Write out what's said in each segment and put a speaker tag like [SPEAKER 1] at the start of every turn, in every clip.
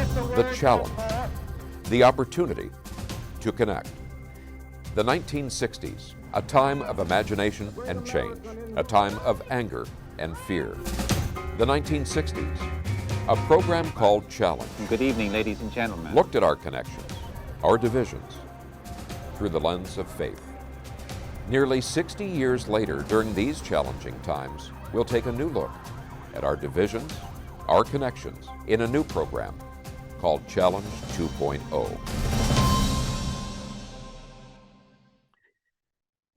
[SPEAKER 1] The challenge, the opportunity to connect. The 1960s, a time of imagination and change, a time of anger and fear. The 1960s, a program called Challenge.
[SPEAKER 2] Good evening, ladies and gentlemen.
[SPEAKER 1] Looked at our connections, our divisions, through the lens of faith. Nearly 60 years later, during these challenging times, we'll take a new look at our divisions, our connections, in a new program called Challenge 2.0.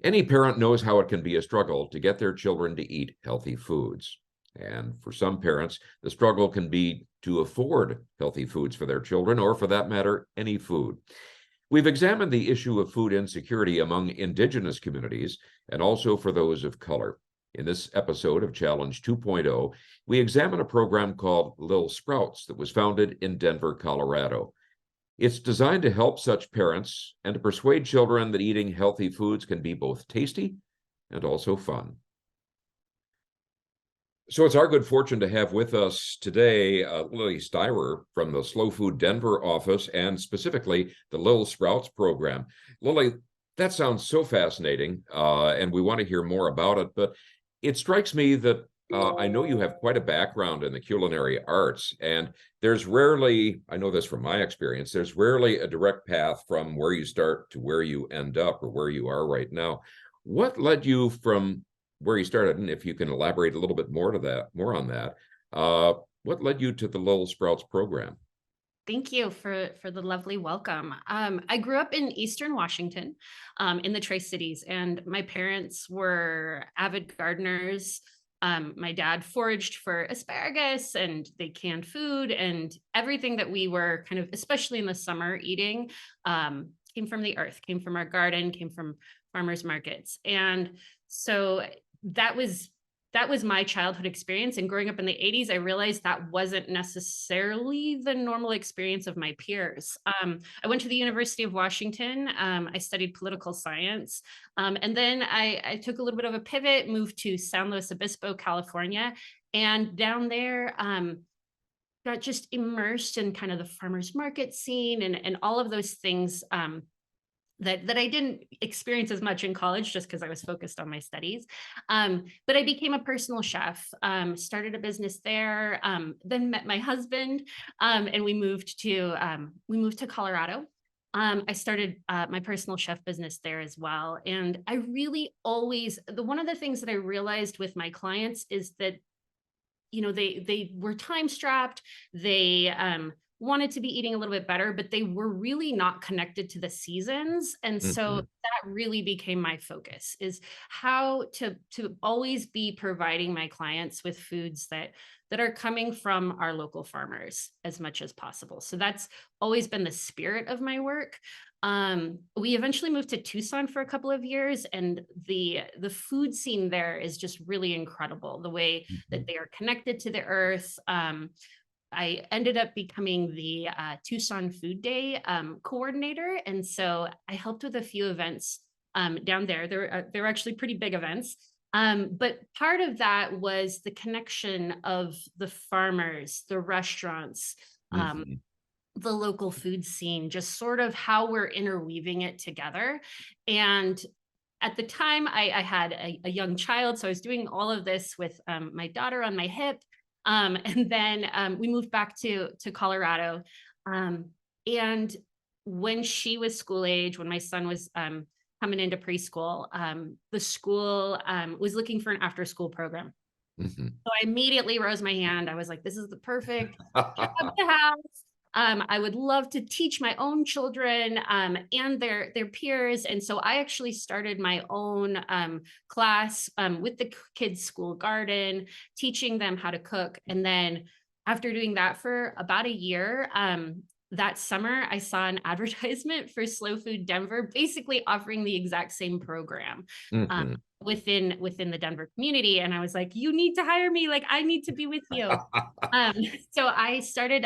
[SPEAKER 1] Any parent knows how it can be a struggle to get their children to eat healthy foods. And for some parents, the struggle can be to afford healthy foods for their children, or for that matter, any food. We've examined the issue of food insecurity among indigenous communities and also for those of color. In this episode of Challenge 2.0, we examine a program called Little Sprouts that was founded in Denver, Colorado. It's designed to help such parents and to persuade children that eating healthy foods can be both tasty and also fun. So it's our good fortune to have with us today Lily Styrer from the Slow Food Denver office, and specifically the Little Sprouts program. Lily, that sounds so fascinating, and we want to hear more about it, but it strikes me that I know you have quite a background in the culinary arts, and there's rarely, I know this from my experience, there's rarely a direct path from where you start to where you end up or where you are right now. What led you from where you started, and if you can elaborate a little bit more on that, what led you to the Little Sprouts program?
[SPEAKER 3] Thank you for the lovely welcome. I grew up in Eastern Washington, in the Tri-Cities, and my parents were avid gardeners. My dad foraged for asparagus, and they canned food, and everything that we were kind of, especially in the summer, eating came from the earth, came from our garden, came from farmers markets. And so that was my childhood experience. And growing up in the 80s, I realized that wasn't necessarily the normal experience of my peers. I went to the University of Washington. I studied political science. And then I took a little bit of a pivot, moved to San Luis Obispo, California. And down there, got just immersed in kind of the farmers market scene and all of those things that I didn't experience as much in college, just because I was focused on my studies. But I became a personal chef, started a business there, then met my husband, and we moved to Colorado. I started my personal chef business there as well. And I really always, one of the things that I realized with my clients is that, they were time strapped. They wanted to be eating a little bit better, but they were really not connected to the seasons. And so that really became my focus, is how to always be providing my clients with foods that are coming from our local farmers as much as possible. So that's always been the spirit of my work. We eventually moved to Tucson for a couple of years, and the food scene there is just really incredible. The way that they are connected to the earth. I ended up becoming the Tucson Food Day coordinator. And so I helped with a few events down there. They're actually pretty big events. But part of that was the connection of the farmers, the restaurants, the local food scene, just sort of how we're interweaving it together. And at the time, I had a young child, so I was doing all of this with my daughter on my hip. And then we moved back to Colorado. And when she was school age, when my son was coming into preschool, the school was looking for an after school program. So I immediately rose my hand. I was like, this is the perfect job to have. I would love to teach my own children and their peers. And so I actually started my own class with the kids' school garden, teaching them how to cook. And then after doing that for about a year, that summer, I saw an advertisement for Slow Food Denver, basically offering the exact same program within the Denver community. And I was like, you need to hire me. Like, I need to be with you. So I started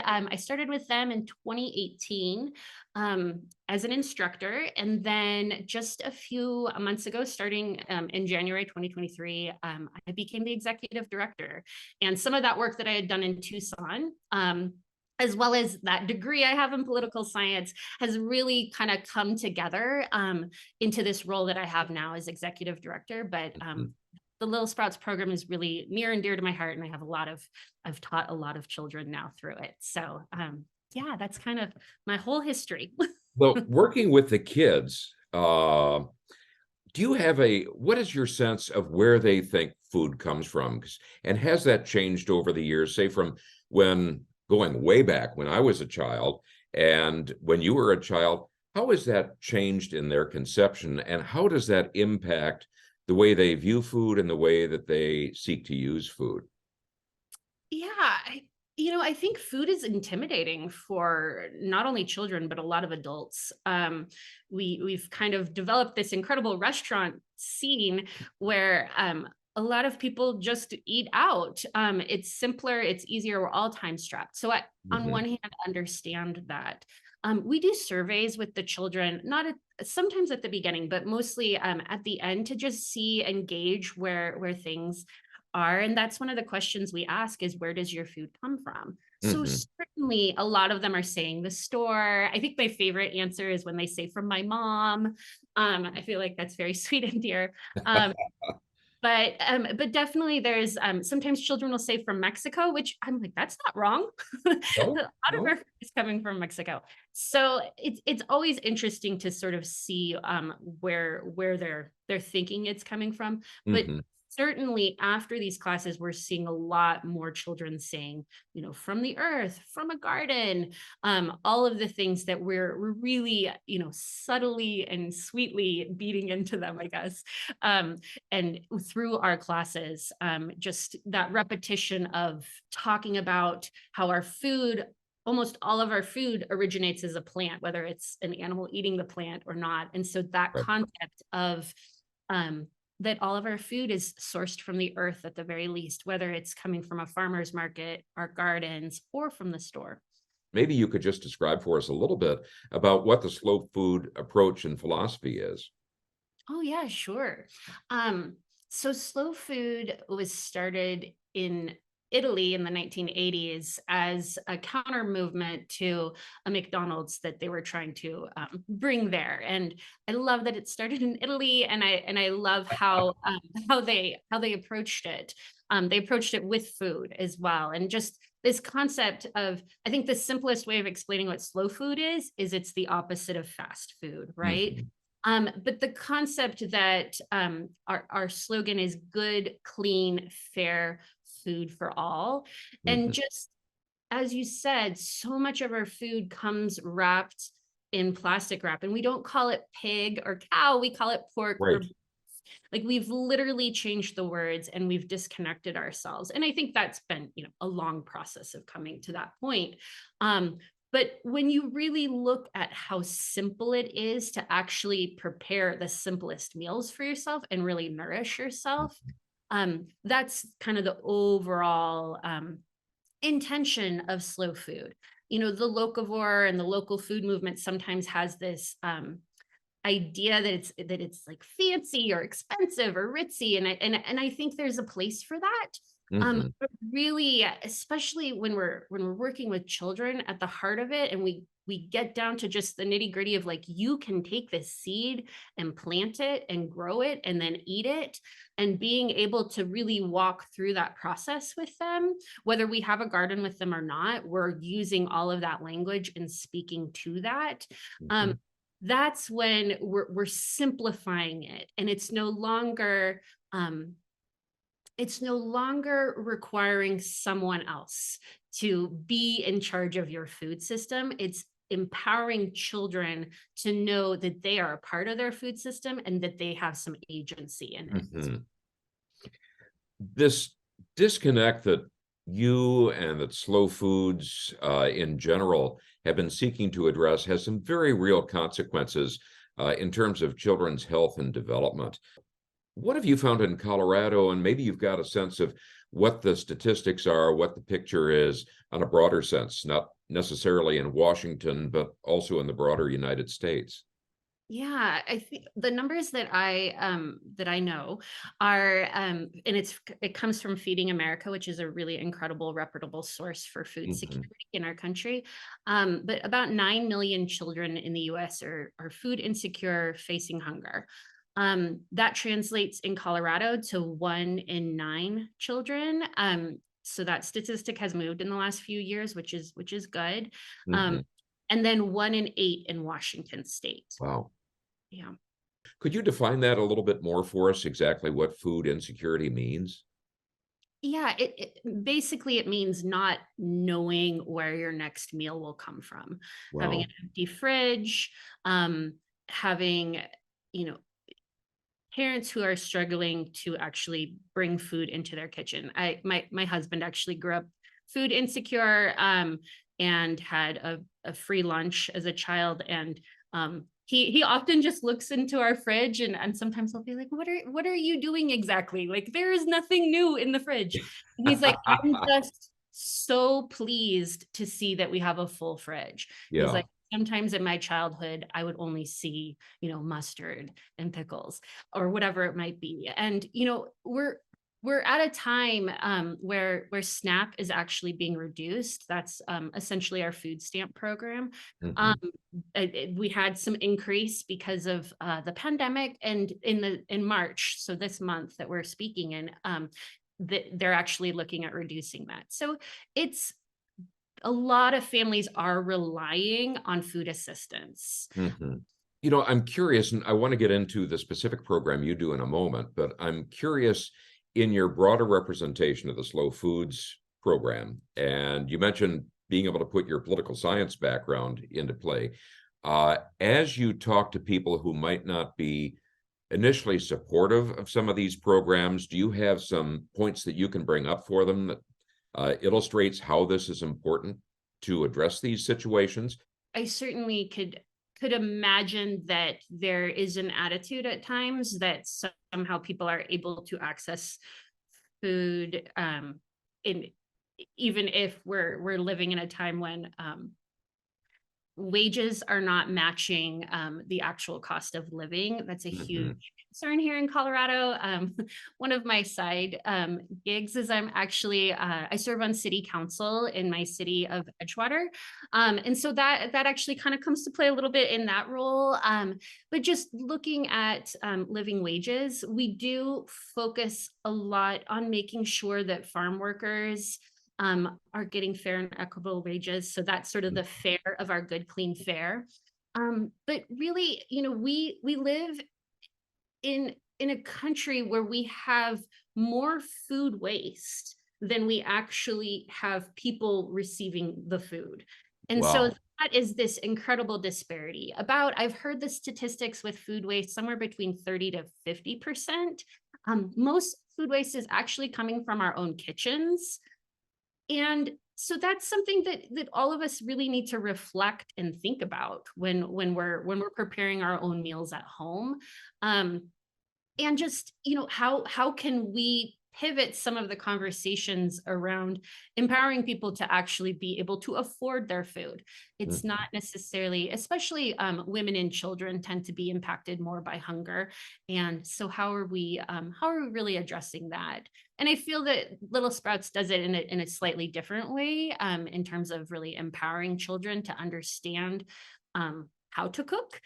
[SPEAKER 3] with them in 2018 as an instructor. And then just a few months ago, starting in January 2023, I became the executive director. And some of that work that I had done in Tucson, as well as that degree I have in political science, has really kind of come together into this role that I have now as executive director. But
[SPEAKER 1] Mhm.
[SPEAKER 3] the Little Sprouts program is really near and dear to my heart, and I've taught a lot of children now through it. So yeah, that's kind of my whole history.
[SPEAKER 1] Well, working with the kids, do you have what is your sense of where they think food comes from? And has that changed over the years, say from when going way back when I was a child and when you were a child, how has that changed in their conception and how does that impact the way they view food and the way that they seek to use food?
[SPEAKER 3] Yeah, I think food is intimidating for not only children but a lot of adults. We've kind of developed this incredible restaurant scene where a lot of people just eat out. It's simpler, it's easier. We're all time strapped. So on
[SPEAKER 1] Mhm.
[SPEAKER 3] one hand, understand that. We do surveys with the children, not sometimes at the beginning, but mostly at the end to just see and gauge where things are. And that's one of the questions we ask is where does your food come from? So
[SPEAKER 1] Mhm.
[SPEAKER 3] certainly a lot of them are saying the store. I think my favorite answer is when they say from my mom. I feel like that's very sweet and dear. Um, but definitely there's sometimes children will say from Mexico, which I'm like, that's not wrong. A
[SPEAKER 1] No,
[SPEAKER 3] lot of our
[SPEAKER 1] no.
[SPEAKER 3] food is coming from Mexico. So it's always interesting to sort of see where they're thinking it's coming from. But
[SPEAKER 1] Mhm.
[SPEAKER 3] certainly after these classes, we're seeing a lot more children saying, from the earth, from a garden, all of the things that we're really, subtly and sweetly beating into them, I guess. And through our classes, just that repetition of talking about how our food, almost all of our food originates as a plant, whether it's an animal eating the plant or not. And so that
[SPEAKER 1] Right.
[SPEAKER 3] concept of um, that all of our food is sourced from the earth at the very least, whether it's coming from a farmer's market, our gardens, or from the store.
[SPEAKER 1] Maybe you could just describe for us a little bit about what the slow food approach and philosophy is.
[SPEAKER 3] Oh yeah, sure. Um, so slow food was started in Italy in the 1980s as a counter movement to a McDonald's that they were trying to bring there. And I love that it started in Italy, and I love how they approached it. They approached it with food as well, and just this concept of, I think the simplest way of explaining what slow food is it's the opposite of fast food, right?
[SPEAKER 1] Mhm.
[SPEAKER 3] But the concept that our slogan is good, clean, fair food for all. And
[SPEAKER 1] Mhm.
[SPEAKER 3] just as you said, so much of our food comes wrapped in plastic wrap, and we don't call it pig or cow, we call it pork or
[SPEAKER 1] Right.
[SPEAKER 3] like we've literally changed the words and we've disconnected ourselves. And I think that's been, a long process of coming to that point. Um, but when you really look at how simple it is to actually prepare the simplest meals for yourself and really nourish yourself, that's kind of the overall intention of slow food. The locavore and the local food movement sometimes has this idea that it's like fancy or expensive or ritzy, and I think there's a place for that.
[SPEAKER 1] Mhm.
[SPEAKER 3] But really, especially when we're working with children, at the heart of it, and we get down to just the nitty gritty of like, you can take this seed and plant it and grow it and then eat it, and being able to really walk through that process with them, whether we have a garden with them or not, we're using all of that language and speaking to that. Um,
[SPEAKER 1] Mhm.
[SPEAKER 3] that's when we're simplifying it, and it's no longer requiring someone else to be in charge of your food system. It's empowering children to know that they are a part of their food system and that they have some agency in it.
[SPEAKER 1] Mhm. This disconnect that you and that slow foods in general have been seeking to address has some very real consequences in terms of children's health and development. What have you found in Colorado? And maybe you've got a sense of what the statistics are, what the picture is on a broader sense, not necessarily in Washington, but also in the broader United States.
[SPEAKER 3] Yeah, I think the numbers that I know are and it comes from Feeding America, which is a really incredible, reputable source for food
[SPEAKER 1] Hmm.
[SPEAKER 3] security in our country. But about 9 million children in the US are food insecure, facing hunger. That translates in Colorado to 1 in 9 children. So that statistic has moved in the last few years, which is good. Um,
[SPEAKER 1] Hmm.
[SPEAKER 3] and then 1 in 8 in Washington state.
[SPEAKER 1] Wow.
[SPEAKER 3] Yeah.
[SPEAKER 1] Could you define that a little bit more for us, exactly what food insecurity means?
[SPEAKER 3] Yeah, it basically it means not knowing where your next meal will come from. Having an
[SPEAKER 1] Wow.
[SPEAKER 3] empty fridge, having, you know, parents who are struggling to actually bring food into their kitchen. My husband actually grew up food insecure, and had a free lunch as a child, and he often just looks into our fridge, and sometimes I'll be like, what are you doing exactly? Like, there is nothing new in the fridge. And he's like, I'm just so pleased to see that we have a full fridge. He's
[SPEAKER 1] Yeah.
[SPEAKER 3] like, sometimes in my childhood I would only see, mustard and pickles or whatever it might be. And we're at a time where SNAP is actually being reduced. That's essentially our food stamp program. Um,
[SPEAKER 1] Hmm.
[SPEAKER 3] we had some increase because of the pandemic, and in March, so this month that we're speaking in, they're actually looking at reducing that. So it's a lot of families are relying on food assistance.
[SPEAKER 1] Hmm. I'm curious, and I want to get into the specific program you do in a moment, but I'm curious in your broader representation of the slow foods program. And you mentioned being able to put your political science background into play. As you talk to people who might not be initially supportive of some of these programs, do you have some points that you can bring up for them that illustrates how this is important to address these situations?
[SPEAKER 3] I certainly could imagine that there is an attitude at times that somehow people are able to access food, in even if we're living in a time when wages are not matching the actual cost of living. That's a huge
[SPEAKER 1] Hmm.
[SPEAKER 3] concern here in Colorado. One of my side gigs is I serve on city council in my city of Edgewater, and so that actually kind of comes to play a little bit in that role. But just looking at living wages, we do focus a lot on making sure that farm workers are getting fair and equitable wages. So that's sort of the fare of our good, clean fare. But really, we live in a country where we have more food waste than we actually have people receiving the food. And so
[SPEAKER 1] Wow.
[SPEAKER 3] that is this incredible disparity. I've heard the statistics with food waste somewhere between 30 to 50%. Most food waste is actually coming from our own kitchens, and so that's something that all of us really need to reflect and think about when we're preparing our own meals at home. Um, and just, how can we pivot some of the conversations around empowering people to actually be able to afford their food? It's not
[SPEAKER 1] Mhm.
[SPEAKER 3] necessarily, especially women and children tend to be impacted more by hunger. And so how are we really addressing that? And I feel that Little Sprouts does it in a slightly different way, in terms of really empowering children to understand how to cook,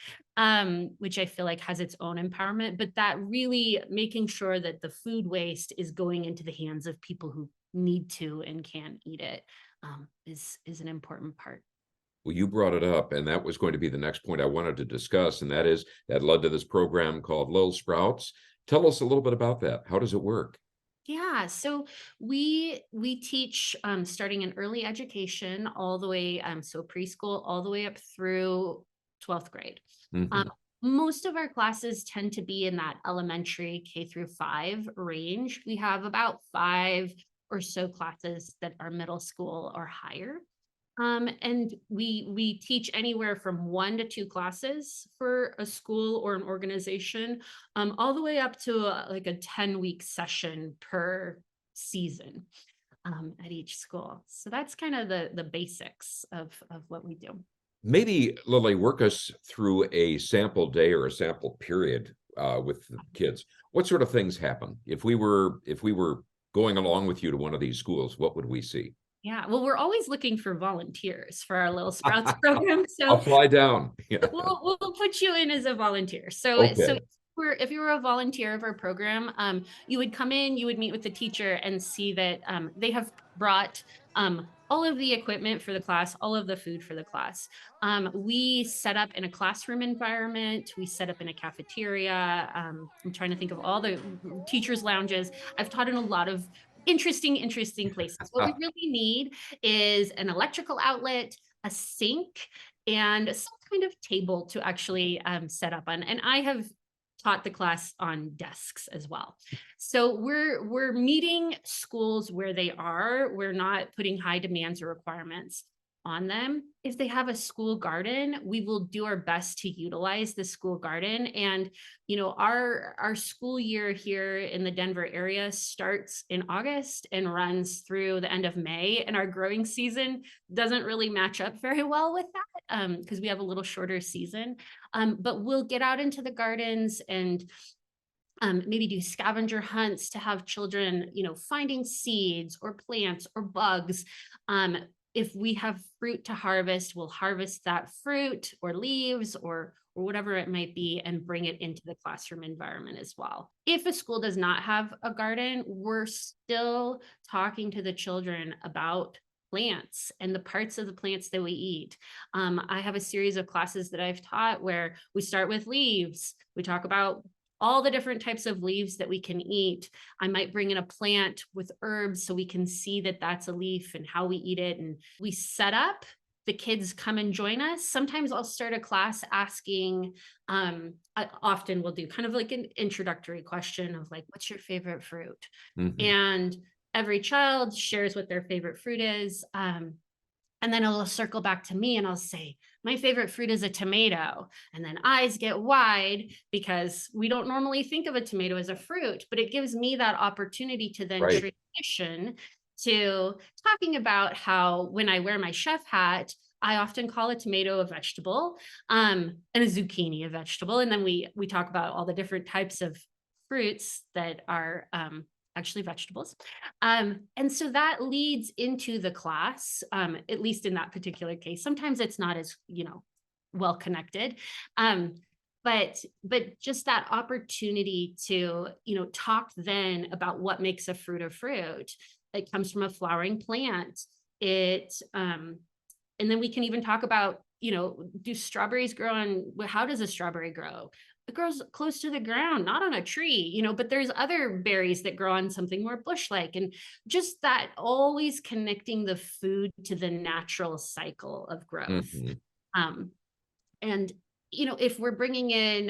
[SPEAKER 3] which I feel like has its own empowerment, but that really making sure that the food waste is going into the hands of people who need to and can eat it, is an important part.
[SPEAKER 1] Well, you brought it up, and that was going to be the next point I wanted to discuss, and that is that led to this program called Little Sprouts. Tell us a little bit about that. How does it work?
[SPEAKER 3] Yeah, so we teach starting in early education all the way, so preschool all the way up through 12th grade. Um,
[SPEAKER 1] Hmm.
[SPEAKER 3] most of our classes tend to be in that elementary K through 5 range. We have about five or so classes that are middle school or higher. And we teach anywhere from 1 to 2 classes for a school or an organization, all the way up to like a 10-week session per season, at each school. So that's kind of the basics of what we do.
[SPEAKER 1] Maybe, Lily, work us through a sample day or a sample period with the kids. What sort of things happen? If we were going along with you to one of these schools, what would we see?
[SPEAKER 3] Yeah, well, we're always looking for volunteers for our Little Sprouts program, so
[SPEAKER 1] I'll fly down. Yeah.
[SPEAKER 3] we'll put you in as a volunteer. So
[SPEAKER 1] Okay.
[SPEAKER 3] if you were a volunteer of our program, you would come in, you would meet with the teacher and see that they have brought all of the equipment for the class, all of the food for the class. We set up in a classroom environment. We set up in a cafeteria. I'm trying to think of all the teachers' lounges. I've taught in a lot of interesting places. What we really need is an electrical outlet, a sink, and some kind of table to actually set up on. And I have taught the class on desks as well. So we're meeting schools where they are. We're not putting high demands or requirements on them. If they have a school garden, we will do our best to utilize the school garden. And our school year here in the Denver area starts in August and runs through the end of May. And our growing season doesn't really match up very well with that because we have a little shorter season. But we'll get out into the gardens and maybe do scavenger hunts to have children, finding seeds or plants or bugs. If we have fruit to harvest, we'll harvest that fruit or leaves or whatever it might be and bring it into the classroom environment as well. If a school does not have a garden, we're still talking to the children about plants and the parts of the plants that we eat. I have a series of classes that I've taught where we start with leaves. We talk about all the different types of leaves that we can eat. I might bring in a plant with herbs so we can see that that's a leaf and how we eat it. And we set up, the kids come and join us. Sometimes I'll start a class asking, I often will do kind of like an introductory question of like, what's your favorite fruit?
[SPEAKER 1] Mhm.
[SPEAKER 3] And every child shares what their favorite fruit is. And then it'll circle back to me and I'll say, my favorite fruit is a tomato. And then eyes get wide because we don't normally think of a tomato as a fruit, but it gives me that opportunity to then
[SPEAKER 1] Right.
[SPEAKER 3] transition to talking about how when I wear my chef hat, I often call a tomato a vegetable, and a zucchini a vegetable. And then we talk about all the different types of fruits that are actually vegetables. And so that leads into the class, at least in that particular case. Sometimes it's not as, well connected. But just that opportunity to, talk then about what makes a fruit. It comes from a flowering plant. And then we can even talk about, do strawberries grow on, how does a strawberry grow? It grows close to the ground, not on a tree, but there's other berries that grow on something more bush-like. And just that always connecting the food to the natural cycle of growth.
[SPEAKER 1] Mhm.
[SPEAKER 3] Um, and, if we're bringing in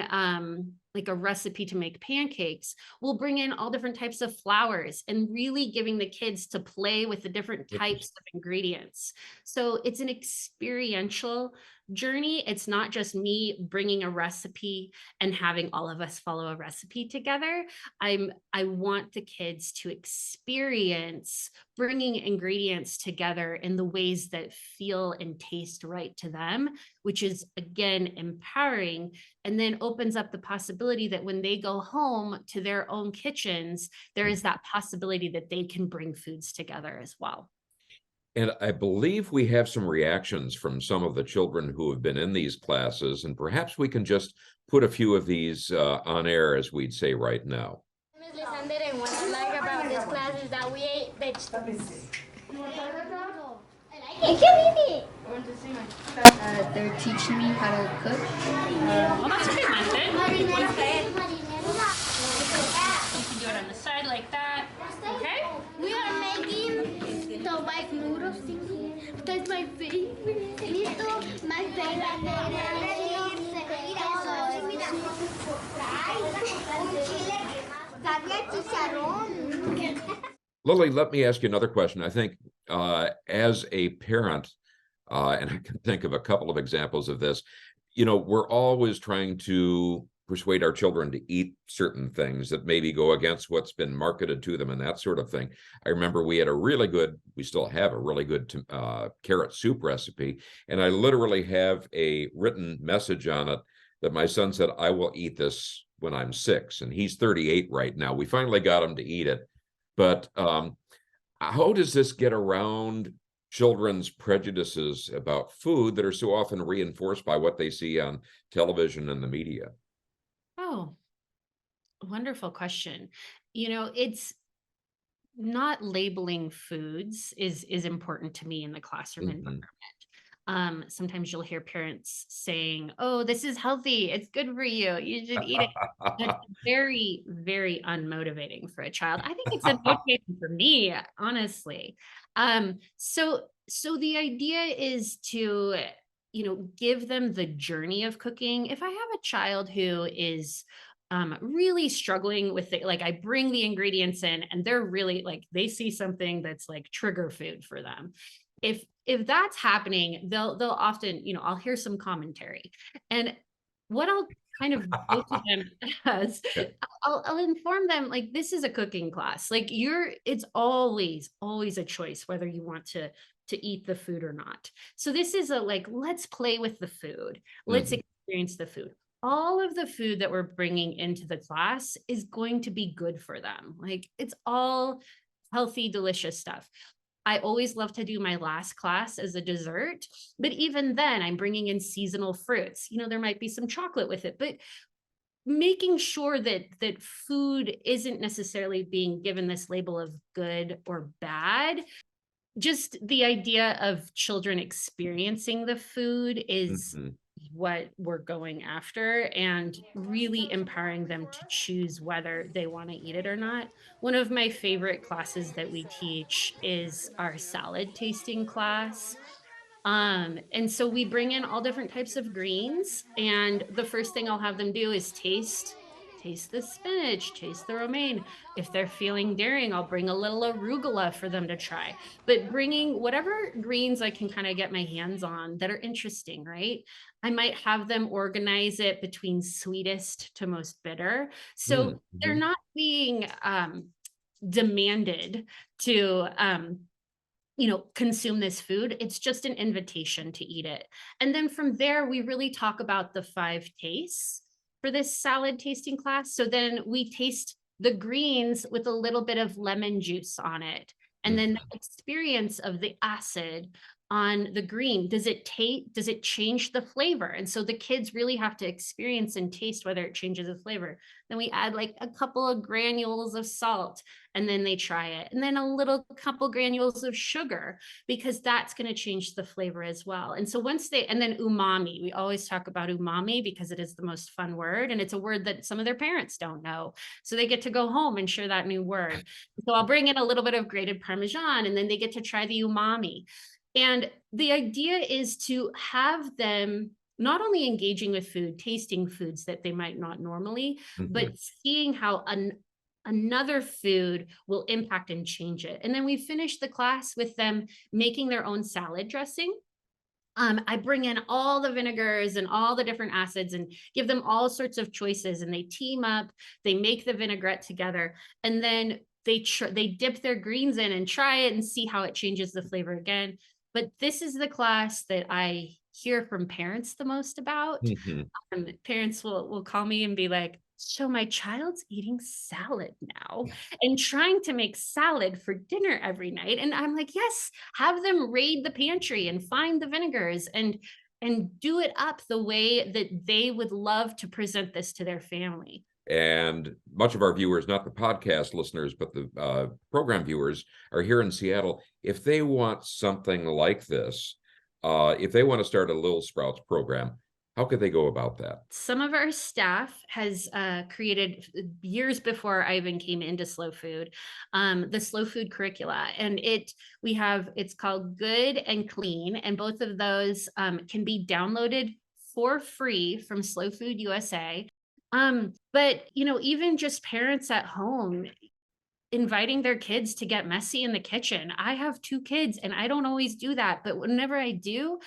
[SPEAKER 3] like a recipe to make pancakes, we'll bring in all different types of flours and really giving the kids to play with the different types of ingredients. So it's an experiential journey. It's not just me bringing a recipe and having all of us follow a recipe together. I want the kids to experience bringing ingredients together in the ways that feel and taste right to them, which is again empowering and then opens up the possibility that when they go home to their own kitchens, there is that possibility that they can bring foods together as well.
[SPEAKER 1] And I believe we have some reactions from some of the children who have been in these classes, and perhaps we can just put a few of these on air, as we'd say right now.
[SPEAKER 4] Miss Lysander, and what I like about this class is that we ate vegetables. I can eat it.
[SPEAKER 5] They're teaching me how to cook.
[SPEAKER 3] Well, that's a good method. You can do it on the side like that. Okay.
[SPEAKER 4] We are making the white noodles thingy. That's my favorite. Listo, my favorite.
[SPEAKER 1] Lily, let me ask you another question. I think as a parent, and I can think of a couple of examples of this, we're always trying to persuade our children to eat certain things that maybe go against what's been marketed to them and that sort of thing. I remember we still have a really good carrot soup recipe, and I literally have a written message on it that my son said, I will eat this when I'm 6, and he's 38 right now. We finally got him to eat it. But how does this get around children's prejudices about food that are so often reinforced by what they see on television and the media?
[SPEAKER 3] Oh, wonderful question. It's not labeling foods is important to me in the classroom environment.
[SPEAKER 1] Mhm.
[SPEAKER 3] Sometimes you'll hear parents saying, "Oh, this is healthy. It's good for you. You should eat it." That's very, very unmotivating for a child. I think it's unmotivating for me, honestly. So the idea is to, give them the journey of cooking. If I have a child who is really struggling with it, like I bring the ingredients in and they're really like they see something that's like trigger food for them. If that's happening, they'll often, I'll hear some commentary. And what I'll kind of go to them as,
[SPEAKER 1] Yeah.
[SPEAKER 3] I'll inform them like this is a cooking class. Like it's always a choice whether you want to eat the food or not. So this is a like, let's play with the food. Let's
[SPEAKER 1] Mhm.
[SPEAKER 3] experience the food. All of the food that we're bringing into the class is going to be good for them. Like it's all healthy, delicious stuff. I always love to do my last class as a dessert, but even then I'm bringing in seasonal fruits. There might be some chocolate with it, but making sure that food isn't necessarily being given this label of good or bad. Just the idea of children experiencing the food is
[SPEAKER 1] Mhm.
[SPEAKER 3] what we're going after, and really empowering them to choose whether they want to eat it or not. One of my favorite classes that we teach is our salad tasting class. And so we bring in all different types of greens, and the first thing I'll have them do is taste the spinach, taste the romaine. If they're feeling daring, I'll bring a little arugula for them to try. But bringing whatever greens I can kind of get my hands on that are interesting, right? I might have them organize it between sweetest to most bitter. So they're
[SPEAKER 1] Mhm.
[SPEAKER 3] not being demanded to consume this food. It's just an invitation to eat it. And then from there, we really talk about the 5 tastes for this salad tasting class. So then we taste the greens with a little bit of lemon juice on it. And then
[SPEAKER 1] Mhm.
[SPEAKER 3] the experience of the acid on the green, does it change the flavor? And so the kids really have to experience and taste whether it changes the flavor. Then we add like a couple of granules of salt, and then they try it, and then a little couple granules of sugar, because that's going to change the flavor as well. And so and then umami, we always talk about umami because it is the most fun word, and it's a word that some of their parents don't know, so they get to go home and share that new word. So I'll bring in a little bit of grated Parmesan, and then they get to try the umami. And the idea is to have them not only engaging with food, tasting foods that they might not normally, but
[SPEAKER 1] Mhm.
[SPEAKER 3] seeing how another food will impact and change it. And then we finish the class with them making their own salad dressing. I bring in all the vinegars and all the different acids and give them all sorts of choices, and they team up, they make the vinaigrette together, and then they dip their greens in and try it and see how it changes the flavor again. But this is the class that I hear from parents the most about.
[SPEAKER 1] Mhm.
[SPEAKER 3] Parents will call me and be like, so my child's eating salad now and trying to make salad for dinner every night. And I'm like, yes, have them raid the pantry and find the vinegars and do it up the way that they would love to present this to their family.
[SPEAKER 1] And much of our viewers, not the podcast listeners, but the program viewers, are here in Seattle. If they want something like this, if they want to start a Little Sprouts program, how could they go about that?
[SPEAKER 3] Some of our staff has created years before I even came into slow food, the slow food curricula, and it's called Good and Clean, and both of those can be downloaded for free from Slow Food USA. But even just parents at home, inviting their kids to get messy in the kitchen. I have 2 kids and I don't always do that, but whenever I do,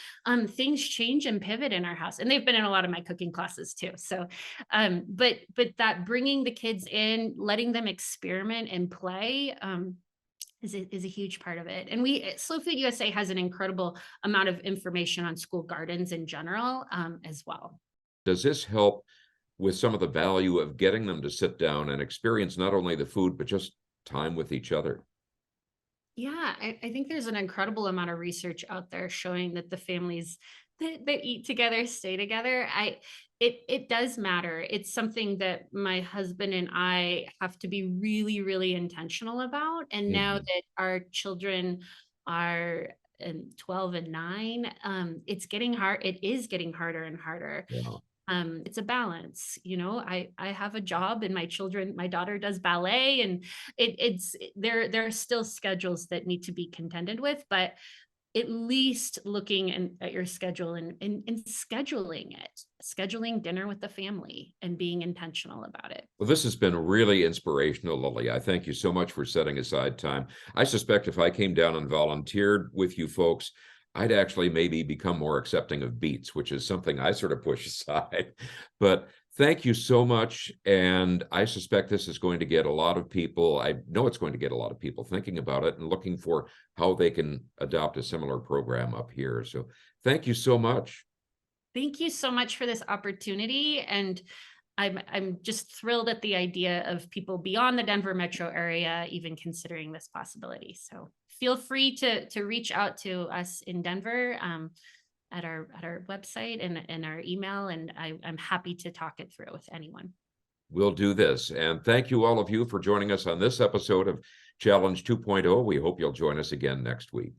[SPEAKER 3] things change and pivot in our house. And they've been in a lot of my cooking classes too. So, but that bringing the kids in, letting them experiment and play, is a huge part of it. And Slow Food USA has an incredible amount of information on school gardens in general, as well.
[SPEAKER 1] Does this help with some of the value of getting them to sit down and experience not only the food, but just time with each other?
[SPEAKER 3] Yeah, I think there's an incredible amount of research out there showing that the families that eat together stay together. It does matter. It's something that my husband and I have to be really, really intentional about. And now
[SPEAKER 1] Mhm.
[SPEAKER 3] that our children are 12 and 9, it's getting hard. It is getting harder and harder.
[SPEAKER 1] Yeah.
[SPEAKER 3] It's a balance. I have a job and my daughter does ballet, and there are still schedules that need to be contended with, but at least looking at your schedule and scheduling dinner with the family and being intentional about it.
[SPEAKER 1] Well, this has been really inspirational, Lily. I thank you so much for setting aside time. I suspect if I came down and volunteered with you folks, I'd actually maybe become more accepting of beets, which is something I sort of push aside. But thank you so much. And I suspect this is going to get a lot of people, I know it's going to get a lot of people thinking about it and looking for how they can adopt a similar program up here. So thank you so much.
[SPEAKER 3] Thank you so much for this opportunity. And I'm just thrilled at the idea of people beyond the Denver metro area even considering this possibility. So feel free to reach out to us in Denver, at our website and our email, and I'm happy to talk it through with anyone.
[SPEAKER 1] We'll do this. And thank you, all of you, for joining us on this episode of Challenge 2.0. We hope you'll join us again next week.